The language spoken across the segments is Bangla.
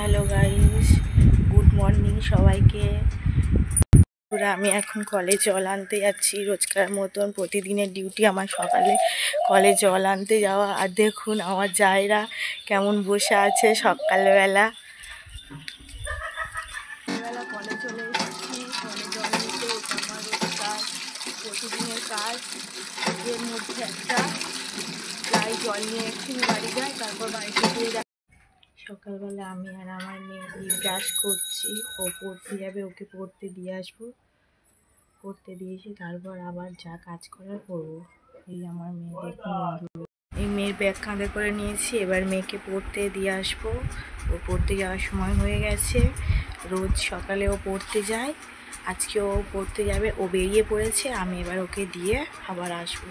হ্যালো গাইস, গুড মর্নিং সবাইকে। আমি এখন কলে জল আনতে যাচ্ছি, রোজকার মতন প্রতিদিনের ডিউটি আমার সকালে কলে জল আনতে যাওয়া। আর দেখুন আমার জায়রা কেমন বসে আছে সকালবেলা। কলে চলে এসেছি, কলে জল নিতে। আমার রোজকার প্রতিদিনের কাজ, এর মধ্যে একটা প্রায় জল নিয়ে একদিন বাড়ি যায়, তারপর বাড়িতে দিয়ে যায়। সকালবেলা আমি আর আমার মেয়ে ব্রাশ করছি। ও পড়তে যাবে, ওকে পড়তে দিয়ে আসবো। পড়তে দিয়ে এসে তারপর আবার যা কাজ করার করবো। এই আমার মেয়ে দেখুন, এই মেয়ের ব্যাগ কাঁধে করে নিয়েছি। এবার মেয়েকে পড়তে দিয়ে আসবো। ও পড়তে যাওয়ার সময় হয়ে গেছে। রোজ সকালে ও পড়তে যায়, আজকে ও পড়তে যাবে। ও বেরিয়ে পড়েছে, আমি এবার ওকে দিয়ে আবার আসবো।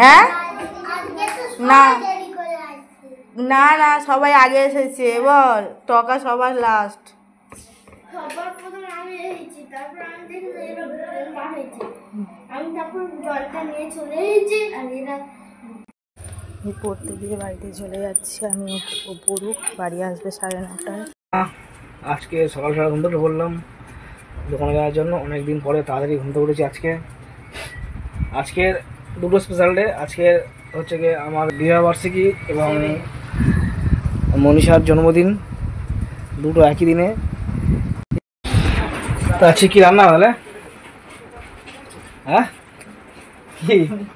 হ্যাঁ না না না, সবাই আগে এসেছে। বল, টকা সবার লাস্ট। পড়তে দিয়ে বাড়িতে চলে যাচ্ছি আমি। ও পড়ুক, বাড়ি আসবে 9:30টায়। আজকে সকাল সকাল ঘুম থেকে বললাম দোকানে যাওয়ার জন্য। অনেকদিন পরে তাড়াতাড়ি ঘুম থেকে উঠেছি। আজকের দুটো স্পেশাল ডে। আজকে হচ্ছে গিয়ে আমার বিবাহবার্ষিকী এবং মনীষার জন্মদিন, দুটো একই দিনে। তা আজকে কি রান্না তাহলে? হ্যাঁ,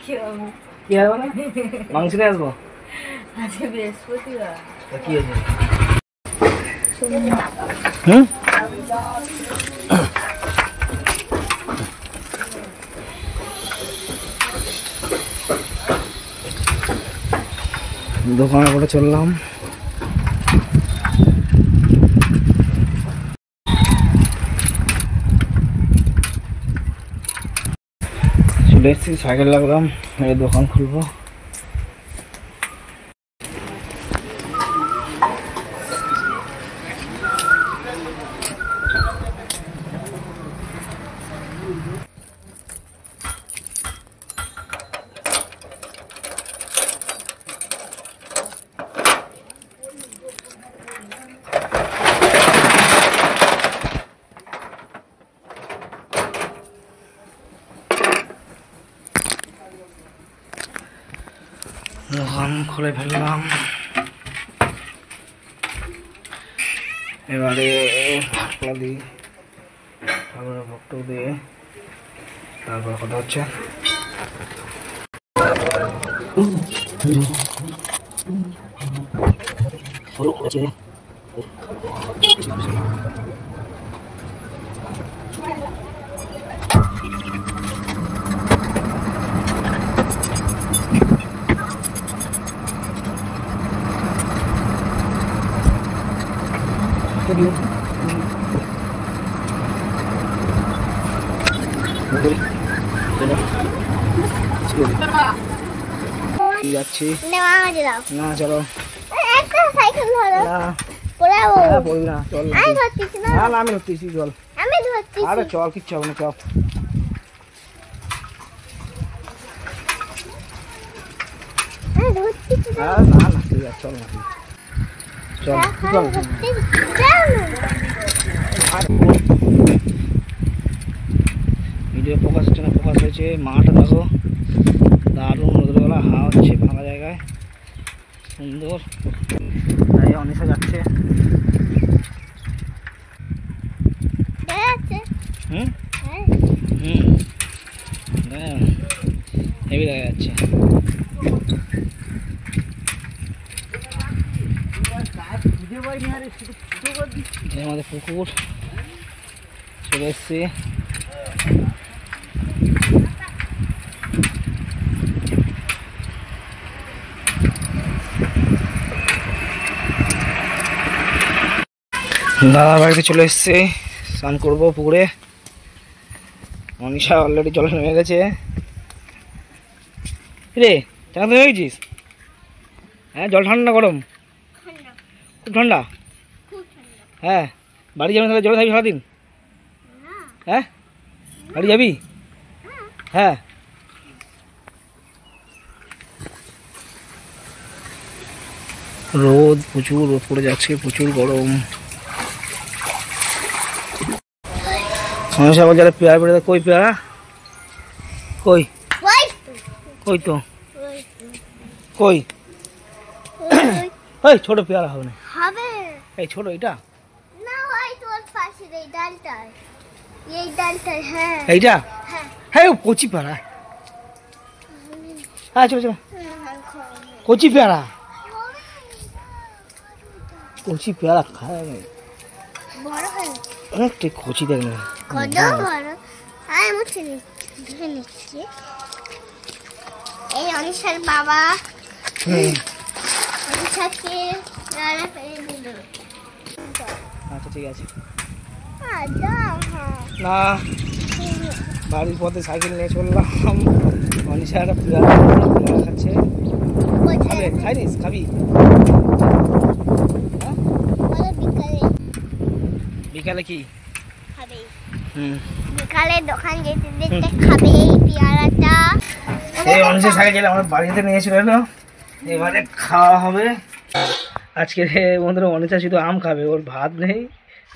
কি হবে না? মাংস নিয়ে আসবো। আজকে বৃহস্পতিবার। কি আছে? হুম, দোকানে করে চললাম। চলে এসেছি, সাইকেল লাগলাম, এই দোকান খুলবো। দোকান খুলে ফেললাম। এবারে ঢাকলা দিই, তারপরে ভক্ত দিয়ে তারপর কথা হচ্ছে। যাচ্ছি না, চলো না, চল না, আমি ধরতেছি, চল। আরে চল, কিচ্ছু হবে না, চল। না না, ঠিক আছে, চল না, চল চল। ভিডিও ফোকাস হচ্ছে না, ফোকাস হয়েছে। মাঠটা দেখো, দারুণ রোদবেলা, হাওয়া হচ্ছে ভাঙা জায়গায়, সুন্দর। তাই অনিশা যাচ্ছে। হুম হুম, হেভি দেখা যাচ্ছে। আমাদের পুকুর চলে এসছি। দাদার বাড়িতে চলে এসছি, স্নান করবো পুকুরে। মনীষা অলরেডি জলে নেমে গেছে। রে, চান নেমে গেছিস? হ্যাঁ, জল ঠান্ডা গরম? খুব ঠান্ডা। হ্যাঁ, বাড়ি যাবি তাহলে? জলে থাকবি সারাদিন? হ্যাঁ, বাড়ি যাবি? হ্যাঁ, রোদ প্রচুর রোদ পড়ে যাচ্ছে, প্রচুর গরম। সমস্যা বলছে পেয়ারা পেড়ে কই পেয়ারা কই কই তো কই ওই ছোট পেয়ারা হবে না হবে এই ছোট এটা না হয় তোর পাশে এই ডালটায় হ্যাঁ এইটা হ্যাঁ হ্যাঁ কচি পেয়ারা হ্যাঁ চলো চলো কচি পেয়ারা কচি পেয়ারা খায় বড় হয় অনেকটা কচি দেখলে কত বড় আয় মুছে ধুয়ে নিচ্ছি এই অনিশার বাবা অনিশাকে রান্না করে দিল আচ্ছা ঠিক আছে আদা না বাড়ির পথে সাইকেল নিয়ে চললাম অনিশা একটা পেয়ারা খাচ্ছে খাবে খাইনিস খাবি বিকালে কি খাবে হুম বিকালে দোকান যেতে যেতে খাবে এই পেয়ারাটা এই অনিশা সাইকেল আমার বাড়িতে নিয়েছিল না এবারে খাওয়া হবে আজকে বন্ধুরা অনিশা শুধু আম খাবে ওর ভাত নেই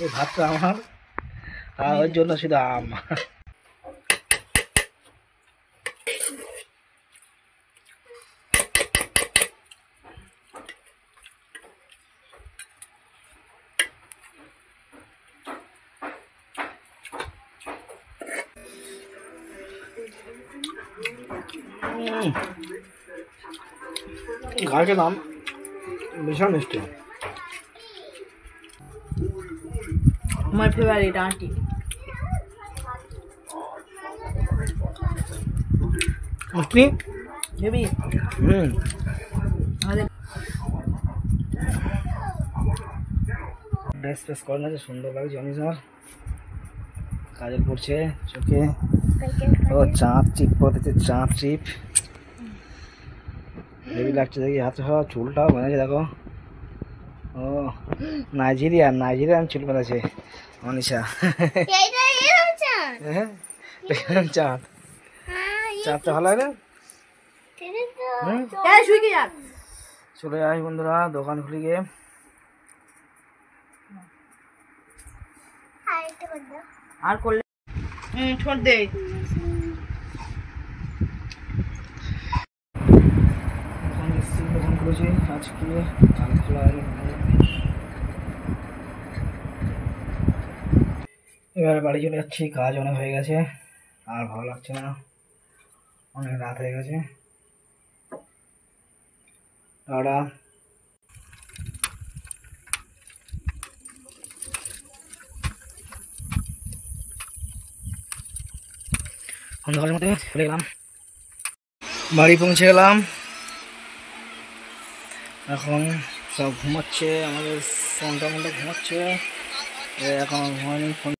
এই ভাতটা আমার আর ওর জন্য শুধু আম ঘাটে দাম বিশাল মিষ্টি আমার ফেভারিট আন্টি মিষ্টি হেবি আমাদের ড্রেস ফ্রেস করে না যে সুন্দর লাগছে অনিশার কাজল পড়ছে চোখে ও চাঁদ চিপ পড়তেছে চাঁদ চিপ হেভি লাগছে দেখি হাতে সব চুলটাও বানাচ্ছে দেখো ও নাইজেরিয়ান চুল বানাচ্ছে অনিশা চাঁদ চাঁদটা ভালো লাগে না চলে আয় বন্ধুরা দোকান খুলে গিয়ে আর করলে ছোট দে দোকান খুলেছি আজকে কাল খোলা এবারে বাড়ি চলে যাচ্ছি কাজ অনেক হয়ে গেছে আর ভালো লাগছে না অনেক রাত হয়ে গেছে টাটা অন্ধকারের মধ্যে চলে গেলাম বাড়ি পৌঁছে গেলাম এখন সব ঘুমাচ্ছে আমাদের ফোনটা ঘুমাচ্ছে এখন ঘুমায়নি ফোন